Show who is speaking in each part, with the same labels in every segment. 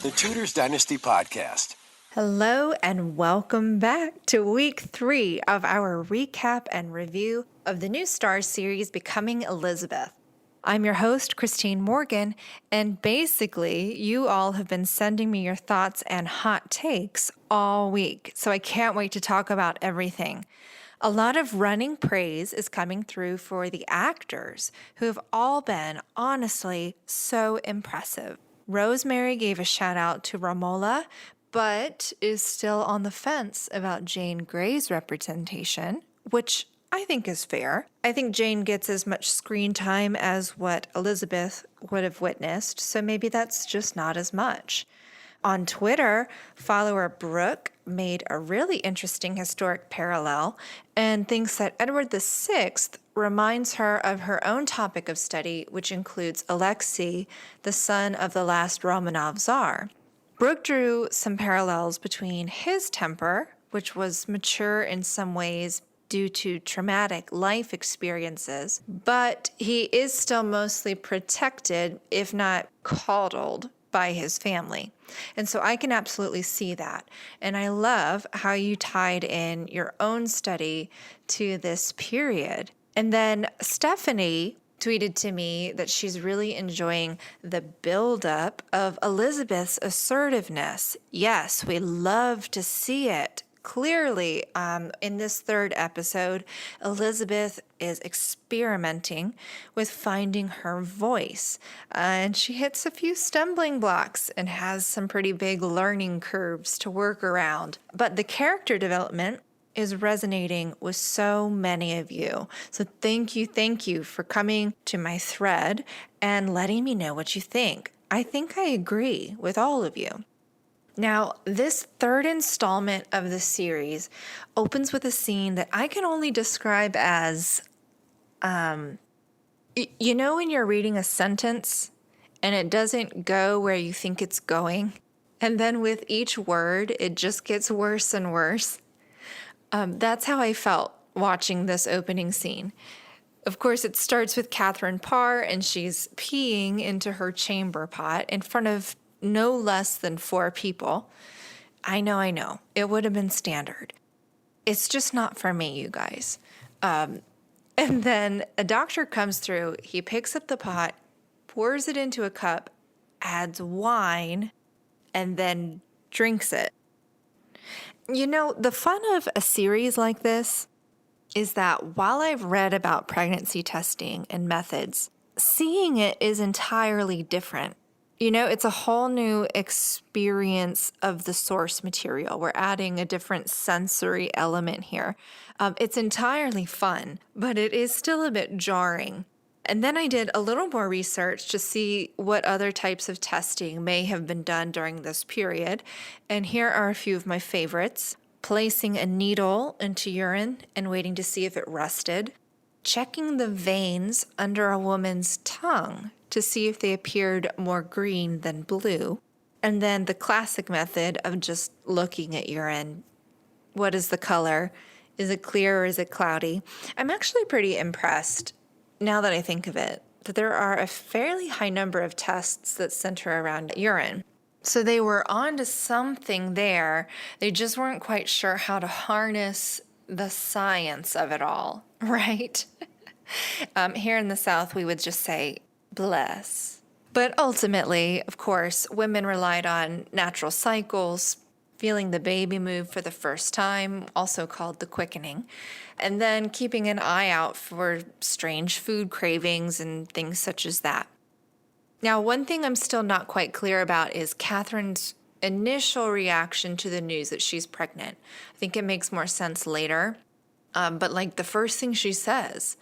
Speaker 1: the Tudors Dynasty podcast.
Speaker 2: Hello and welcome back to week 3 of our recap and review of the new Starz series, Becoming Elizabeth. I'm your host, Christine Morgan, and basically you all have been sending me your thoughts and hot takes all week, so I can't wait to talk about everything. A lot of running praise is coming through for the actors, who have all been, honestly, so impressive. Rosemary gave a shout out to Romola, but is still on the fence about Jane Grey's representation, which I think is fair. I think Jane gets as much screen time as what Elizabeth would have witnessed, so maybe that's just not as much. On Twitter, follower Brooke made a really interesting historic parallel and thinks that Edward VI reminds her of her own topic of study, which includes Alexei, the son of the last Romanov Tsar. Brooke drew some parallels between his temper, which was mature in some ways due to traumatic life experiences, but he is still mostly protected, if not coddled, by his family. And so I can absolutely see that. And I love how you tied in your own study to this period. And then Stephanie tweeted to me that she's really enjoying the buildup of Elizabeth's assertiveness. Yes, we love to see it. Clearly, in this third episode, Elizabeth is experimenting with finding her voice, and she hits a few stumbling blocks and has some pretty big learning curves to work around. But the character development is resonating with so many of you. So thank you for coming to my thread and letting me know what you think. I think I agree with all of you. Now, this third installment of the series opens with a scene that I can only describe as, you know when you're reading a sentence and it doesn't go where you think it's going, and then with each word, it just gets worse and worse? That's how I felt watching this opening scene. Of course, it starts with Catherine Parr, and she's peeing into her chamber pot in front of no less than 4 people. I know. It would have been standard. It's just not for me, you guys. And then a doctor comes through. He picks up the pot, pours it into a cup, adds wine, and then drinks it. You know, the fun of a series like this is that while I've read about pregnancy testing and methods, seeing it is entirely different. You know, it's a whole new experience of the source material. We're adding a different sensory element here. It's entirely fun, but it is still a bit jarring. And then I did a little more research to see what other types of testing may have been done during this period. And here are a few of my favorites. Placing a needle into urine and waiting to see if it rusted. Checking the veins under a woman's tongue to see if they appeared more green than blue. And then the classic method of just looking at urine. What is the color? Is it clear or is it cloudy? I'm actually pretty impressed, now that I think of it, that there are a fairly high number of tests that center around urine. So they were onto something there. They just weren't quite sure how to harness the science of it all, right? Here in the South, we would just say, bless. But ultimately, of course, women relied on natural cycles, feeling the baby move for the first time, also called the quickening, and then keeping an eye out for strange food cravings and things such as that. Now, one thing I'm still not quite clear about is Catherine's initial reaction to the news that she's pregnant. I think it makes more sense later, but like the first thing she says,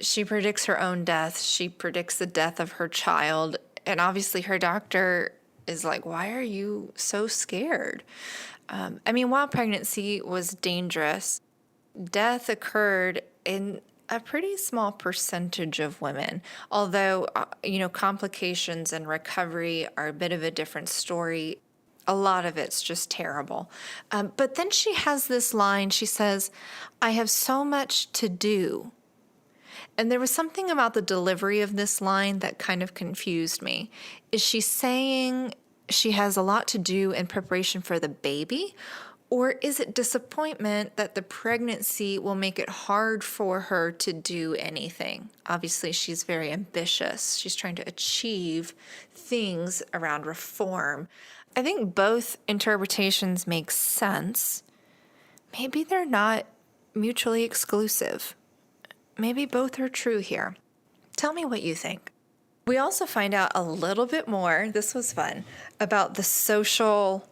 Speaker 2: she predicts her own death. She predicts the death of her child. And obviously her doctor is like, why are you so scared? While pregnancy was dangerous, death occurred in a pretty small percentage of women. Although, complications and recovery are a bit of a different story. A lot of it's just terrible. But then she has this line. She says, I have so much to do. And there was something about the delivery of this line that kind of confused me. Is she saying she has a lot to do in preparation for the baby? Or is it disappointment that the pregnancy will make it hard for her to do anything? Obviously, she's very ambitious. She's trying to achieve things around reform. I think both interpretations make sense. Maybe they're not mutually exclusive. Maybe both are true here. Tell me what you think. We also find out a little bit more, this was fun, about the social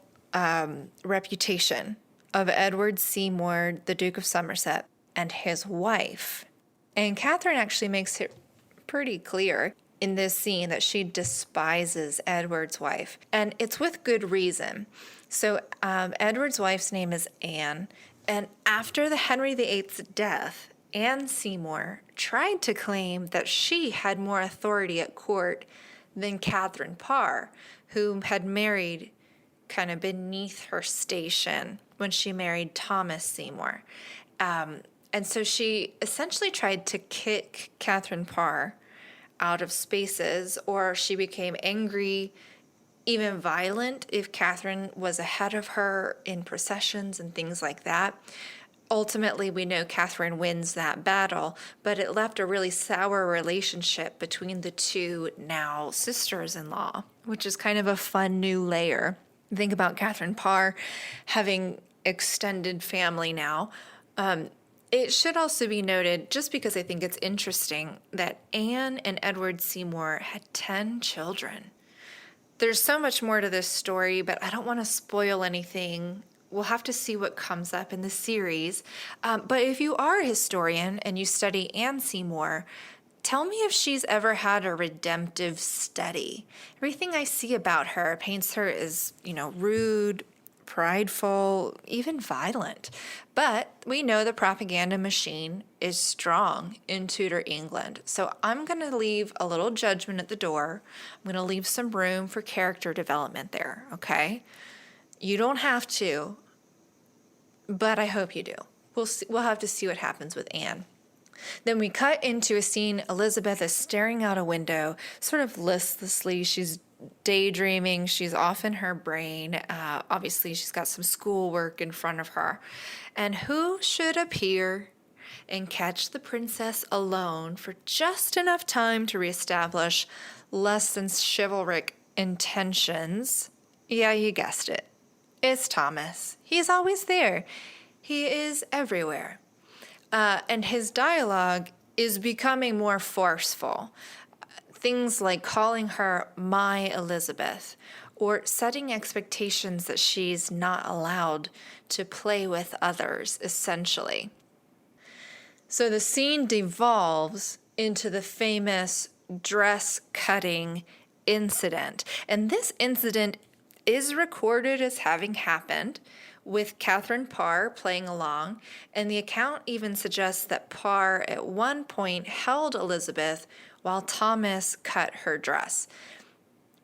Speaker 2: reputation of Edward Seymour, the Duke of Somerset, and his wife. And Catherine actually makes it pretty clear in this scene that she despises Edward's wife. And it's with good reason. So Edward's wife's name is Anne. And after the Henry VIII's death, Anne Seymour tried to claim that she had more authority at court than Catherine Parr, who had married kind of beneath her station when she married Thomas Seymour. And so she essentially tried to kick Catherine Parr out of spaces, or she became angry, even violent, if Catherine was ahead of her in processions and things like that. Ultimately, we know Catherine wins that battle, but it left a really sour relationship between the two now sisters-in-law, which is kind of a fun new layer. Think about Catherine Parr having extended family now. It should also be noted, just because I think it's interesting, that Anne and Edward Seymour had 10 children. There's so much more to this story, but I don't want to spoil anything. We'll have to see what comes up in the series. But if you are a historian and you study Anne Seymour, tell me if she's ever had a redemptive study. Everything I see about her paints her as, rude, prideful, even violent. But we know the propaganda machine is strong in Tudor England. So I'm going to leave a little judgment at the door. I'm going to leave some room for character development there, okay? You don't have to, but I hope you do. We'll have to see what happens with Anne. Then we cut into a scene. Elizabeth is staring out a window, sort of listlessly. She's daydreaming. She's off in her brain. Obviously, she's got some schoolwork in front of her. And who should appear and catch the princess alone for just enough time to reestablish less than chivalric intentions? Yeah, you guessed it. It's Thomas. He's always there. He is everywhere. And his dialogue is becoming more forceful. Things like calling her my Elizabeth, or setting expectations that she's not allowed to play with others, essentially. So the scene devolves into the famous dress cutting incident. And this incident is recorded as having happened, with Catherine Parr playing along, and the account even suggests that Parr at one point held Elizabeth while Thomas cut her dress.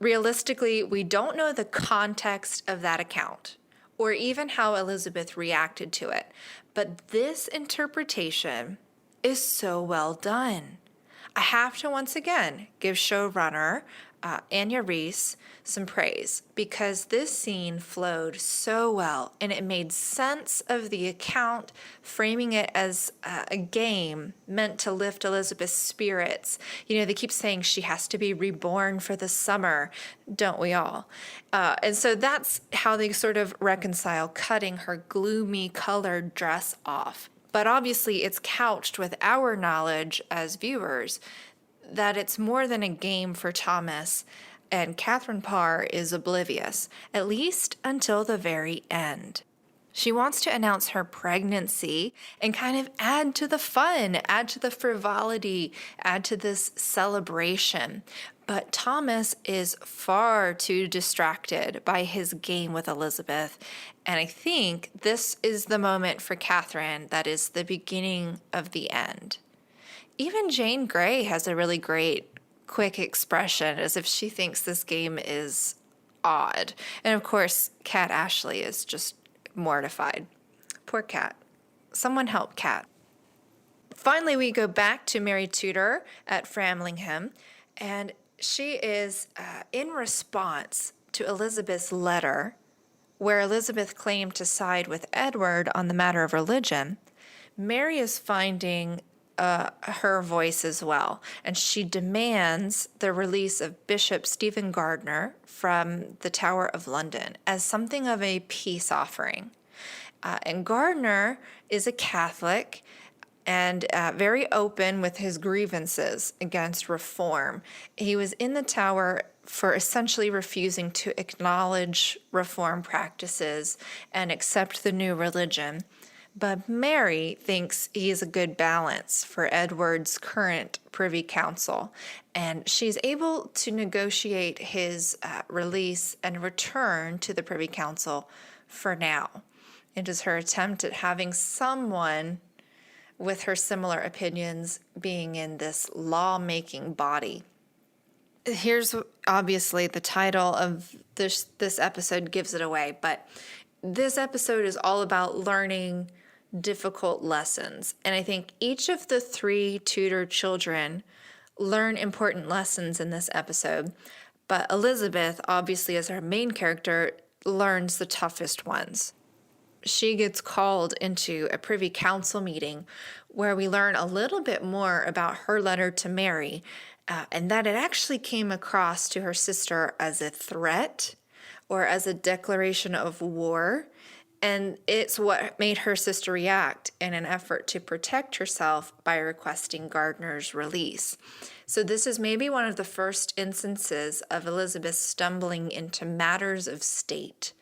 Speaker 2: Realistically, we don't know the context of that account, or even how Elizabeth reacted to it, but this interpretation is so well done. I have to once again give showrunner Anya Reese some praise, because this scene flowed so well and it made sense of the account, framing it as a game meant to lift Elizabeth's spirits. They keep saying she has to be reborn for the summer, don't we all? And so that's how they sort of reconcile cutting her gloomy colored dress off. But obviously it's couched with our knowledge as viewers that it's more than a game for Thomas, and Catherine Parr is oblivious, at least until the very end. She wants to announce her pregnancy and kind of add to the fun, add to the frivolity, add to this celebration. But Thomas is far too distracted by his game with Elizabeth, and I think this is the moment for Catherine that is the beginning of the end. Even Jane Grey has a really great, quick expression, as if she thinks this game is odd. And of course, Cat Ashley is just mortified. Poor Cat. Someone help Cat. Finally, we go back to Mary Tudor at Framlingham, and she is in response to Elizabeth's letter, where Elizabeth claimed to side with Edward on the matter of religion, Mary is finding her voice as well, and she demands the release of Bishop Stephen Gardiner from the Tower of London as something of a peace offering. And Gardiner is a Catholic and very open with his grievances against reform. He was in the Tower for essentially refusing to acknowledge reform practices and accept the new religion. But Mary thinks he is a good balance for Edward's current Privy Council, and she's able to negotiate his release and return to the Privy Council for now. It is her attempt at having someone with her similar opinions being in this lawmaking body. Here's obviously the title of this episode gives it away, but this episode is all about learning difficult lessons. And I think each of the 3 Tudor children learn important lessons in this episode. But Elizabeth, obviously as our main character, learns the toughest ones. She gets called into a Privy Council meeting where we learn a little bit more about her letter to Mary, and that it actually came across to her sister as a threat or as a declaration of war. And it's what made her sister react in an effort to protect herself by requesting Gardiner's release. So this is maybe one of the first instances of Elizabeth stumbling into matters of state,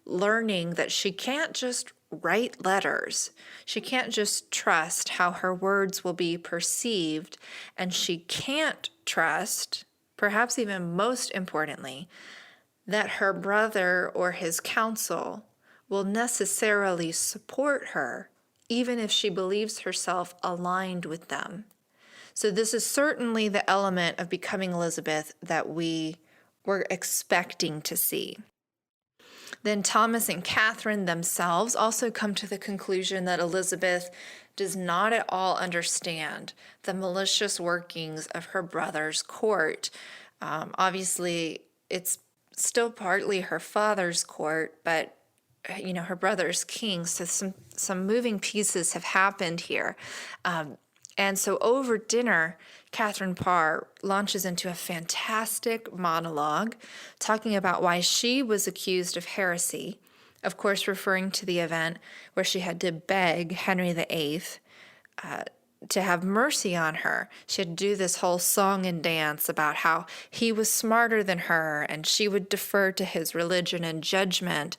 Speaker 2: learning that she can't just write letters. She can't just trust how her words will be perceived, and she can't trust, perhaps even most importantly, that her brother or his council will necessarily support her, even if she believes herself aligned with them. So this is certainly the element of becoming Elizabeth that we were expecting to see. Then Thomas and Catherine themselves also come to the conclusion that Elizabeth does not at all understand the malicious workings of her brother's court. Obviously, it's still partly her father's court, but her brother's king, so some moving pieces have happened here. And so over dinner, Catherine Parr launches into a fantastic monologue talking about why she was accused of heresy, of course referring to the event where she had to beg Henry VIII to have mercy on her. She had to do this whole song and dance about how he was smarter than her and she would defer to his religion and judgment.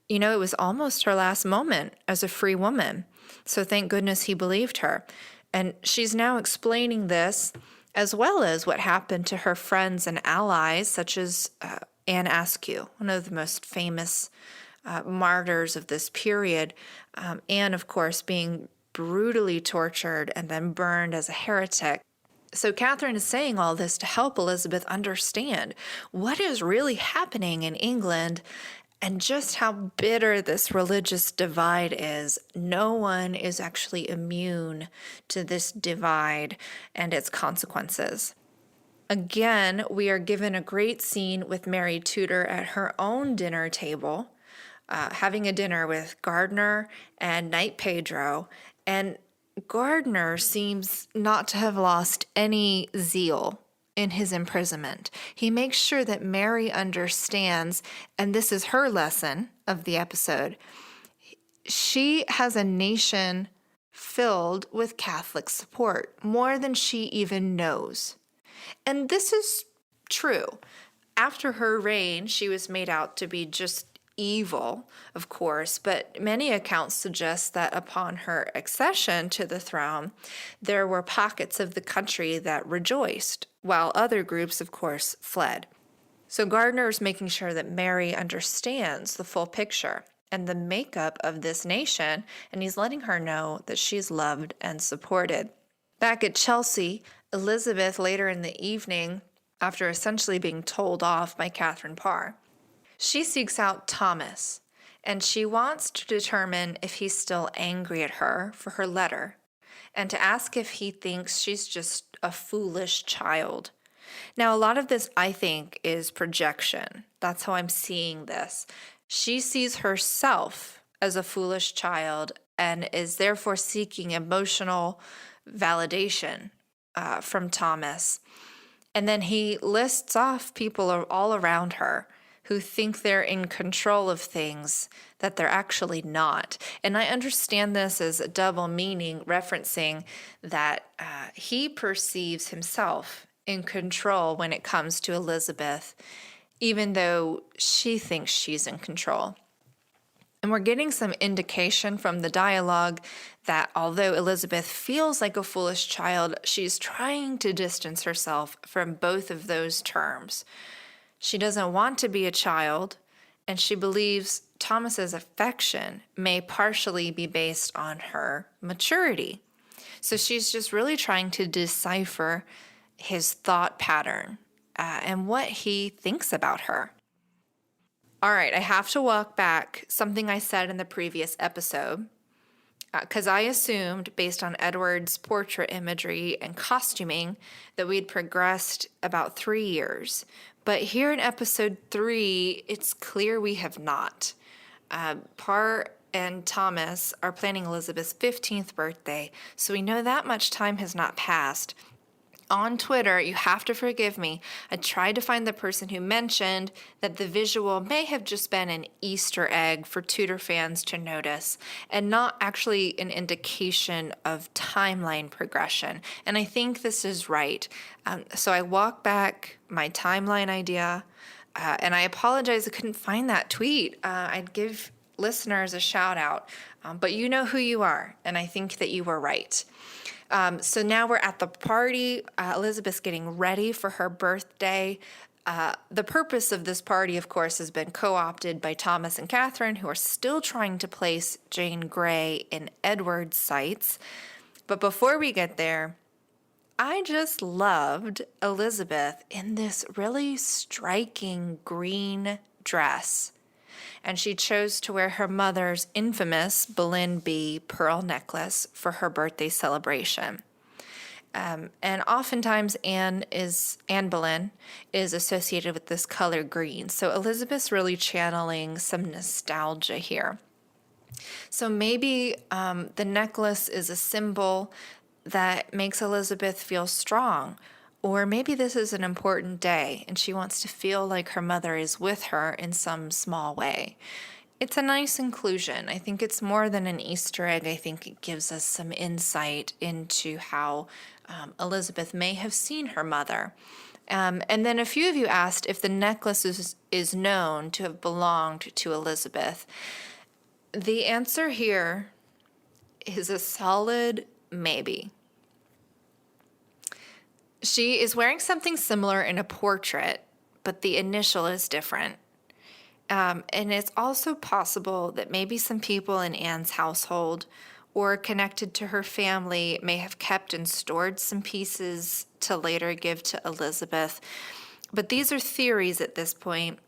Speaker 2: It was almost her last moment as a free woman. So thank goodness he believed her. And she's now explaining this, as well as what happened to her friends and allies, such as Anne Askew, one of the most famous martyrs of this period. Anne, of course, being brutally tortured and then burned as a heretic. So Catherine is saying all this to help Elizabeth understand what is really happening in England and just how bitter this religious divide is. No one is actually immune to this divide and its consequences. Again, we are given a great scene with Mary Tudor at her own dinner table, having a dinner with Gardiner and Knight Pedro, and Gardiner seems not to have lost any zeal in his imprisonment. He makes sure that Mary understands, and this is her lesson of the episode, she has a nation filled with Catholic support, more than she even knows. And this is true. After her reign, she was made out to be just evil, of course, but many accounts suggest that upon her accession to the throne, there were pockets of the country that rejoiced, while other groups, of course, fled. So Gardiner is making sure that Mary understands the full picture and the makeup of this nation, and he's letting her know that she's loved and supported. Back at Chelsea, Elizabeth, later in the evening, after essentially being told off by Catherine Parr, she seeks out Thomas, and she wants to determine if he's still angry at her for her letter, and to ask if he thinks she's just a foolish child. Now, a lot of this, I think, is projection. That's how I'm seeing this. She sees herself as a foolish child and is therefore seeking emotional validation from Thomas. And then he lists off people all around her who think they're in control of things that they're actually not. And I understand this as a double meaning, referencing that he perceives himself in control when it comes to Elizabeth, even though she thinks she's in control. And we're getting some indication from the dialogue that although Elizabeth feels like a foolish child, she's trying to distance herself from both of those terms. She doesn't want to be a child, and she believes Thomas's affection may partially be based on her maturity. So she's just really trying to decipher his thought pattern and what he thinks about her. All right, I have to walk back something I said in the previous episode, because I assumed, based on Edward's portrait imagery and costuming, that we'd progressed about 3 years. But here in episode 3, it's clear we have not. Parr and Thomas are planning Elizabeth's 15th birthday, so we know that much time has not passed. On Twitter, you have to forgive me, I tried to find the person who mentioned that the visual may have just been an Easter egg for Tudor fans to notice and not actually an indication of timeline progression. And I think this is right. So I walk back my timeline idea, and I apologize I couldn't find that tweet. I'd give listeners a shout out, but you know who you are, and I think that you were right. So now we're at the party. Elizabeth's getting ready for her birthday. The purpose of this party, of course, has been co-opted by Thomas and Catherine, who are still trying to place Jane Grey in Edward's sights. But before we get there, I just loved Elizabeth in this really striking green dress. And she chose to wear her mother's infamous Boleyn B pearl necklace for her birthday celebration. And oftentimes Anne Boleyn is associated with this color green. So Elizabeth's really channeling some nostalgia here. So maybe the necklace is a symbol that makes Elizabeth feel strong. Or maybe this is an important day and she wants to feel like her mother is with her in some small way. It's a nice inclusion. I think it's more than an Easter egg. I think it gives us some insight into how Elizabeth may have seen her mother. And then a few of you asked if the necklace is known to have belonged to Elizabeth. The answer here is a solid maybe. She is wearing something similar in a portrait, but the initial is different. And it's also possible that maybe some people in Anne's household or connected to her family may have kept and stored some pieces to later give to Elizabeth. But these are theories at this point,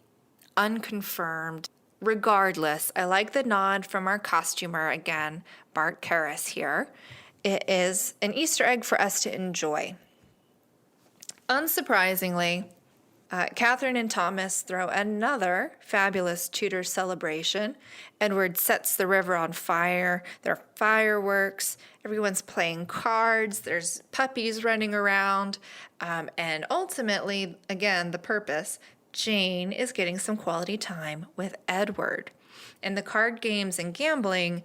Speaker 2: unconfirmed. Regardless, I like the nod from our costumer again, Bart Karras here. It is an Easter egg for us to enjoy. Unsurprisingly, Catherine and Thomas throw another fabulous Tudor celebration. Edward sets the river on fire. There are fireworks. Everyone's playing cards. There's puppies running around. And ultimately, again, the purpose, Jane is getting some quality time with Edward. And the card games and gambling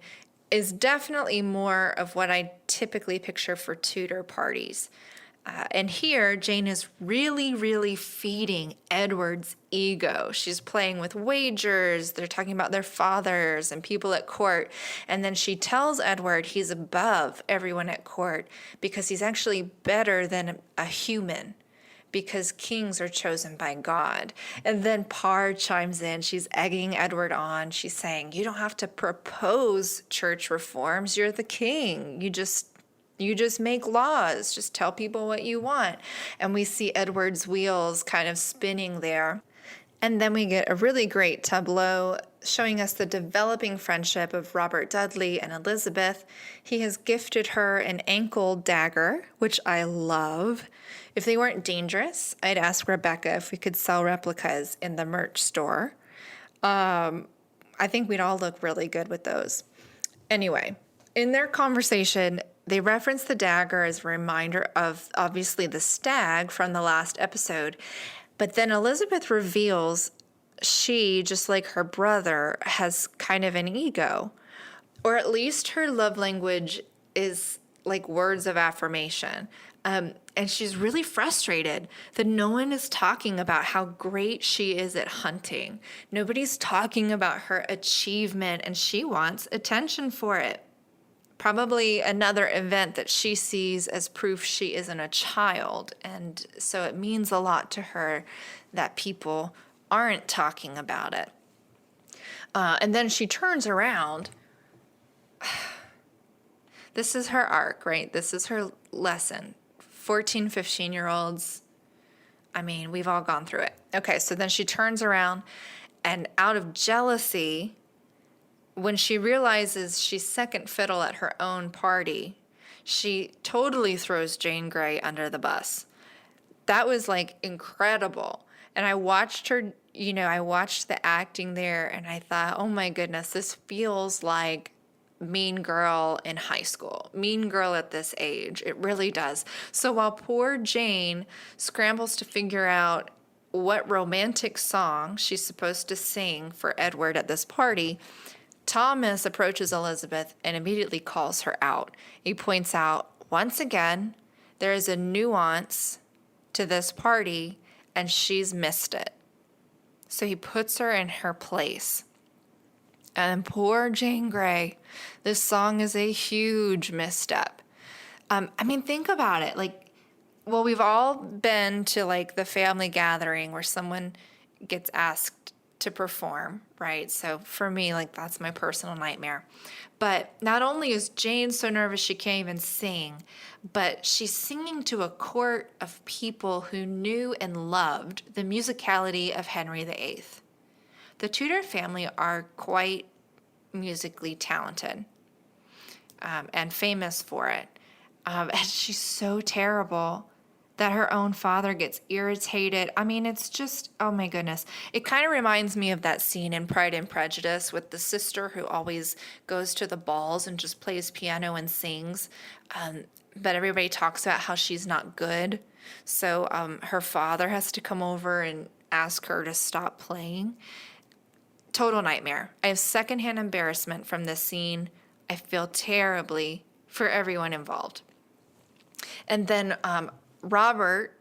Speaker 2: is definitely more of what I typically picture for Tudor parties. And here, Jane is really, really feeding Edward's ego. She's playing with wagers. They're talking about their fathers and people at court. And then she tells Edward he's above everyone at court because he's actually better than a human, because kings are chosen by God. And then Parr chimes in. She's egging Edward on. She's saying, you don't have to propose church reforms. You're the king. You just make laws. Just tell people what you want. And we see Edward's wheels kind of spinning there. And then we get a really great tableau showing us the developing friendship of Robert Dudley and Elizabeth. He has gifted her an ankle dagger, which I love. If they weren't dangerous, I'd ask Rebecca if we could sell replicas in the merch store. I think we'd all look really good with those. Anyway, in their conversation, they reference the dagger as a reminder of, obviously, the stag from the last episode. But then Elizabeth reveals she, just like her brother, has kind of an ego. Or at least her love language is like words of affirmation. And she's really frustrated that no one is talking about how great she is at hunting. Nobody's talking about her achievement, and she wants attention for it. Probably another event that she sees as proof she isn't a child. And so it means a lot to her that people aren't talking about it. And then she turns around. This is her arc, right? This is her lesson. 14, 15-year-olds. I mean, we've all gone through it. Okay, so then she turns around, and out of jealousy, when she realizes she's second fiddle at her own party, she totally throws Jane Grey under the bus. That was like incredible. And I watched her, I watched the acting there, and I thought, oh my goodness, this feels like Mean Girl in high school, Mean Girl at this age. It really does. So while poor Jane scrambles to figure out what romantic song she's supposed to sing for Edward at this party, Thomas approaches Elizabeth and immediately calls her out. He points out, once again, there is a nuance to this party, and she's missed it. So he puts her in her place. And poor Jane Grey, this song is a huge misstep. Think about it. We've all been to the family gathering where someone gets asked to perform, right? So for me, that's my personal nightmare. But not only is Jane so nervous she can't even sing, but she's singing to a court of people who knew and loved the musicality of Henry VIII. The Tudor family are quite musically talented and famous for it. And she's so terrible that her own father gets irritated. It's just, oh my goodness. It kind of reminds me of that scene in Pride and Prejudice with the sister who always goes to the balls and just plays piano and sings. But everybody talks about how she's not good. So her father has to come over and ask her to stop playing. Total nightmare. I have secondhand embarrassment from this scene. I feel terribly for everyone involved. And then Robert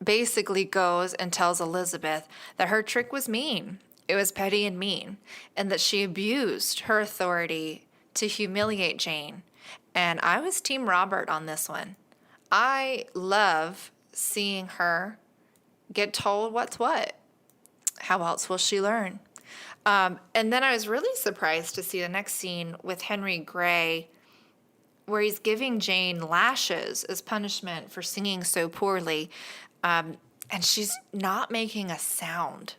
Speaker 2: basically goes and tells Elizabeth that her trick was mean. It was petty and mean, and that she abused her authority to humiliate Jane. And I was Team Robert on this one. I love seeing her get told what's what. How else will she learn? And then I was really surprised to see the next scene with Henry Grey, where he's giving Jane lashes as punishment for singing so poorly. And she's not making a sound,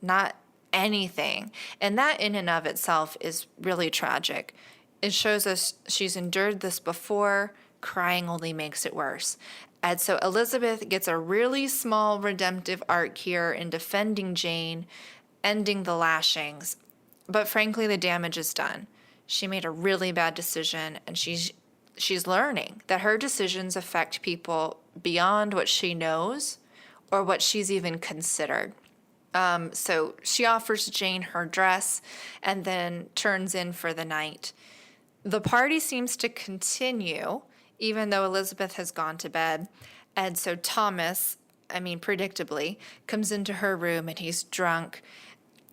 Speaker 2: not anything. And that in and of itself is really tragic. It shows us she's endured this before. Crying only makes it worse. And so Elizabeth gets a really small redemptive arc here in defending Jane, ending the lashings. But frankly, the damage is done. She made a really bad decision, and she's learning that her decisions affect people beyond what she knows or what she's even considered. So she offers Jane her dress and then turns in for the night. The party seems to continue, even though Elizabeth has gone to bed. And so Thomas, predictably, comes into her room, and he's drunk.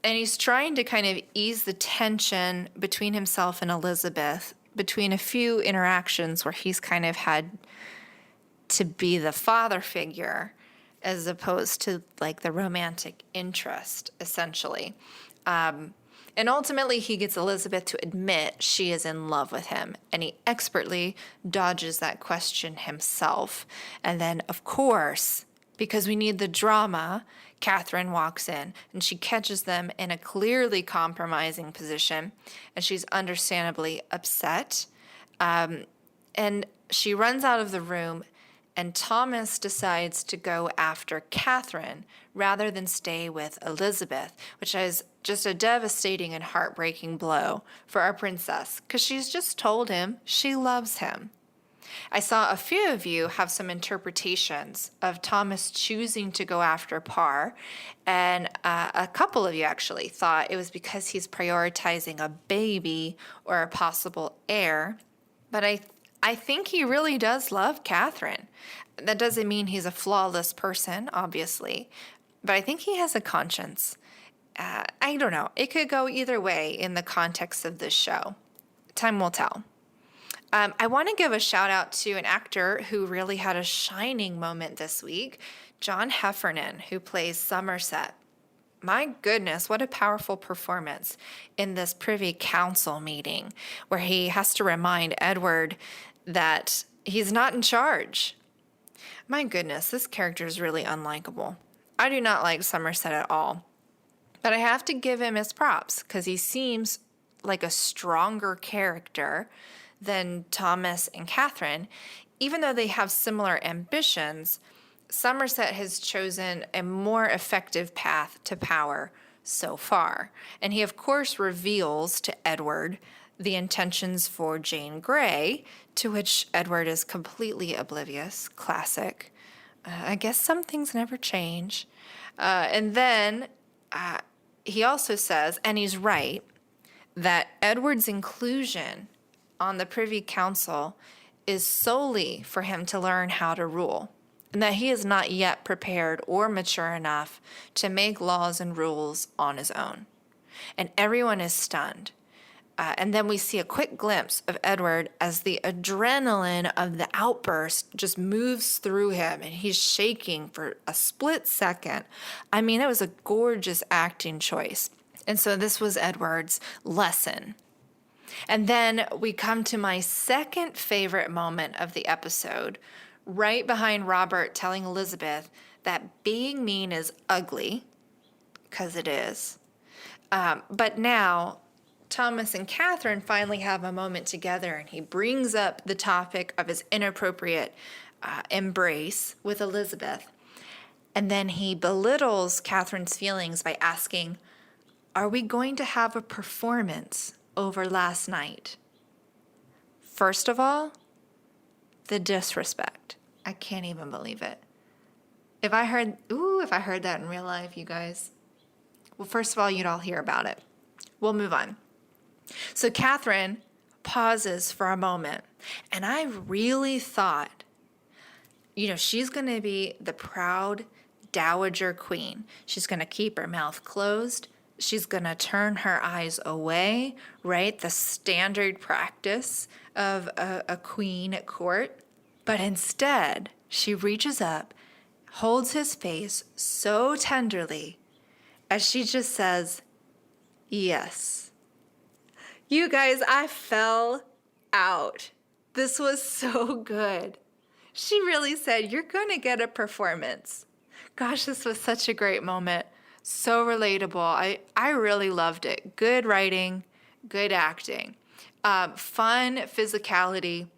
Speaker 2: And he's trying to kind of ease the tension between himself and Elizabeth, between a few interactions where he's kind of had to be the father figure as opposed to the romantic interest, essentially. And ultimately he gets Elizabeth to admit she is in love with him, and he expertly dodges that question himself. And then, of course, because we need the drama, Catherine walks in and she catches them in a clearly compromising position, and she's understandably upset. And she runs out of the room, and Thomas decides to go after Catherine rather than stay with Elizabeth, which is just a devastating and heartbreaking blow for our princess, because she's just told him she loves him. I saw a few of you have some interpretations of Thomas choosing to go after Parr, and a couple of you actually thought it was because he's prioritizing a baby or a possible heir. But I think he really does love Catherine. That doesn't mean he's a flawless person, obviously, but I think he has a conscience. I don't know. It could go either way in the context of this show. Time will tell. I want to give a shout out to an actor who really had a shining moment this week, John Heffernan, who plays Somerset. My goodness, what a powerful performance in this Privy Council meeting where he has to remind Edward that he's not in charge. My goodness, this character is really unlikable. I do not like Somerset at all, but I have to give him his props because he seems like a stronger character than Thomas and Catherine. Even though they have similar ambitions, Somerset has chosen a more effective path to power so far. And he, of course, reveals to Edward the intentions for Jane Grey, to which Edward is completely oblivious. Classic. I guess some things never change. And then he also says, and he's right, that Edward's inclusion on the Privy Council is solely for him to learn how to rule, and that he is not yet prepared or mature enough to make laws and rules on his own. And everyone is stunned. And then we see a quick glimpse of Edward as the adrenaline of the outburst just moves through him, and he's shaking for a split second. I mean, it was a gorgeous acting choice. And so this was Edward's lesson. And then we come to my second favorite moment of the episode, right behind Robert telling Elizabeth that being mean is ugly, because it is. But now Thomas and Catherine finally have a moment together, and he brings up the topic of his inappropriate embrace with Elizabeth. And then he belittles Catherine's feelings by asking, "Are we going to have a performance over last night?" First of all, the disrespect. I can't even believe it. If I heard that in real life, you guys, well, first of all, you'd all hear about it. We'll move on. So Catherine pauses for a moment, and I really thought, she's going to be the proud dowager queen. She's going to keep her mouth closed. She's going to turn her eyes away, right? The standard practice of a queen at court. But instead, she reaches up, holds his face so tenderly, as she just says, "Yes." You guys, I fell out. This was so good. She really said, "You're going to get a performance." Gosh, this was such a great moment. So relatable. I really loved it. Good writing, good acting, fun physicality.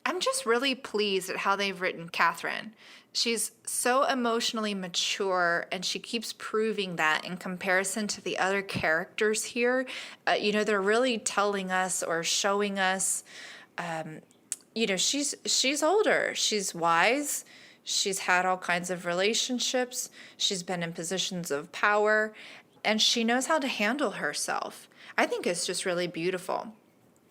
Speaker 2: I'm just really pleased at how they've written Catherine. She's so emotionally mature, and she keeps proving that in comparison to the other characters here. They're really telling us or showing us, she's older. She's wise. She's had all kinds of relationships. She's been in positions of power, and she knows how to handle herself. I think it's just really beautiful.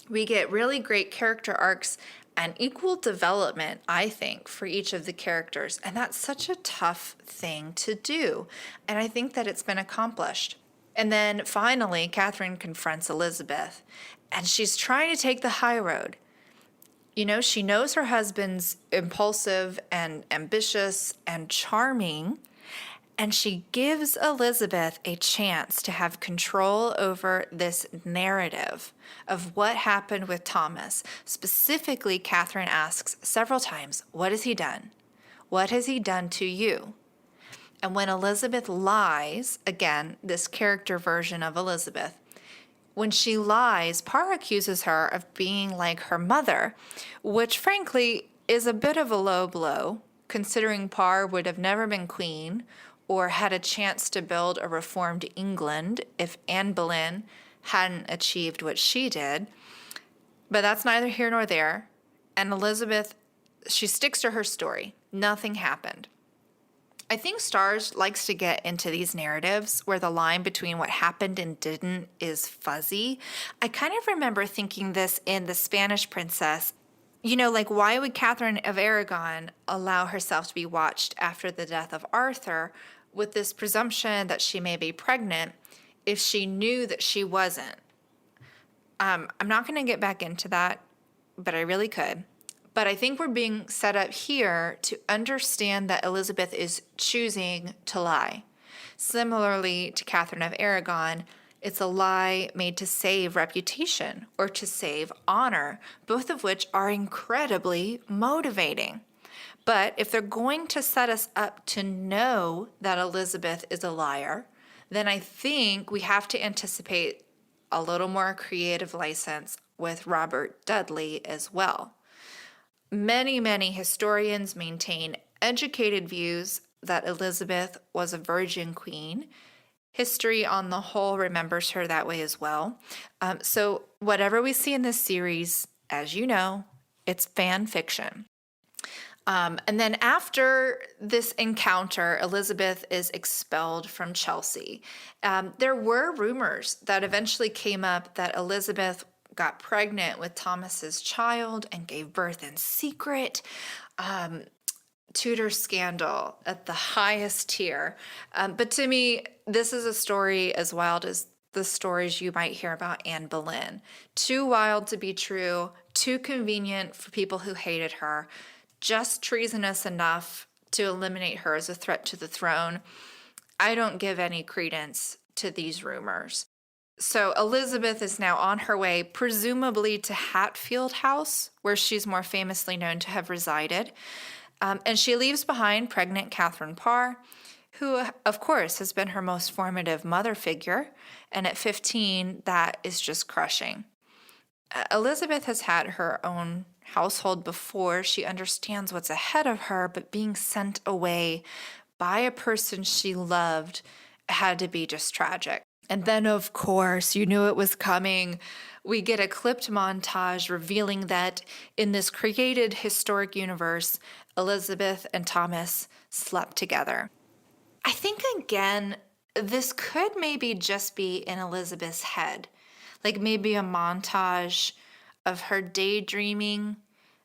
Speaker 2: We get really great character arcs and equal development, I think, for each of the characters. And that's such a tough thing to do. And I think that it's been accomplished. And then finally, Catherine confronts Elizabeth, and she's trying to take the high road. She knows her husband's impulsive and ambitious and charming, and she gives Elizabeth a chance to have control over this narrative of what happened with Thomas. Specifically, Catherine asks several times, "What has he done? What has he done to you?" And when Elizabeth lies, again, this character version of Elizabeth, when she lies, Parr accuses her of being like her mother, which frankly is a bit of a low blow, considering Parr would have never been queen or had a chance to build a reformed England if Anne Boleyn hadn't achieved what she did. But that's neither here nor there. And Elizabeth, she sticks to her story. Nothing happened. I think Starz likes to get into these narratives where the line between what happened and didn't is fuzzy. I kind of remember thinking this in The Spanish Princess. You know, like, why would Catherine of Aragon allow herself to be watched after the death of Arthur with this presumption that she may be pregnant if she knew that she wasn't? I'm not going to get back into that, but I really could. But I think we're being set up here to understand that Elizabeth is choosing to lie. Similarly to Catherine of Aragon, it's a lie made to save reputation or to save honor, both of which are incredibly motivating. But if they're going to set us up to know that Elizabeth is a liar, then I think we have to anticipate a little more creative license with Robert Dudley as well. Many historians maintain educated views that Elizabeth was a virgin queen. History on the whole remembers her that way as well. So whatever we see in this series, as you know, it's fan fiction. And then after this encounter, Elizabeth is expelled from Chelsea. There were rumors that eventually came up that Elizabeth got pregnant with Thomas's child and gave birth in secret. Tudor scandal at the highest tier. But to me, this is a story as wild as the stories you might hear about Anne Boleyn. Too wild to be true, too convenient for people who hated her, just treasonous enough to eliminate her as a threat to the throne. I don't give any credence to these rumors. So Elizabeth is now on her way, presumably to Hatfield House, where she's more famously known to have resided. And she leaves behind pregnant Catherine Parr, who, of course, has been her most formative mother figure. And at 15, that is just crushing. Elizabeth has had her own household before. She understands what's ahead of her, but being sent away by a person she loved had to be just tragic. And then, of course, you knew it was coming. We get a clipped montage revealing that in this created historic universe, Elizabeth and Thomas slept together. I think, again, this could maybe just be in Elizabeth's head, like maybe a montage of her daydreaming,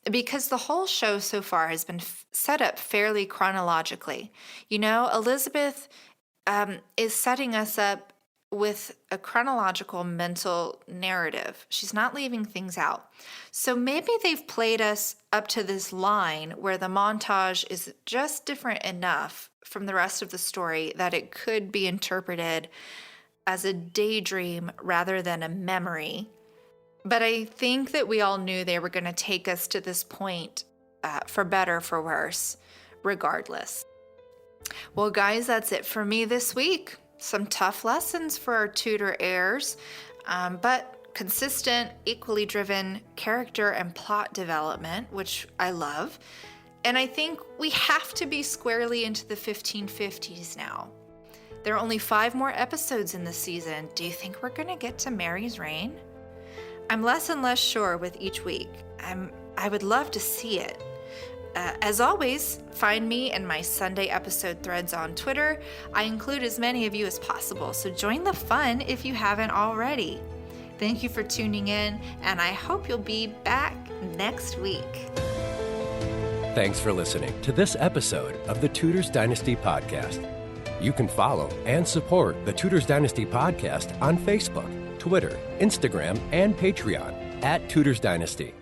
Speaker 2: because the whole show so far has been set up fairly chronologically. You know, Elizabeth is setting us up with a chronological mental narrative. She's not leaving things out. So maybe they've played us up to this line where the montage is just different enough from the rest of the story that it could be interpreted as a daydream rather than a memory. But I think that we all knew they were going to take us to this point, for better, for worse, regardless. Well, guys, that's it for me this week. Some tough lessons for our Tudor heirs, but consistent, equally driven character and plot development, which I love. And I think we have to be squarely into the 1550s now. There are only 5 more episodes in this season. Do you think we're going to get to Mary's reign? I'm less and less sure with each week. I would love to see it. As always, find me in my Sunday episode threads on Twitter. I include as many of you as possible, so join the fun if you haven't already. Thank you for tuning in, and I hope you'll be back next week.
Speaker 1: Thanks for listening to this episode of the Tudors Dynasty Podcast. You can follow and support the Tudors Dynasty Podcast on Facebook, Twitter, Instagram, and Patreon @Tudors Dynasty.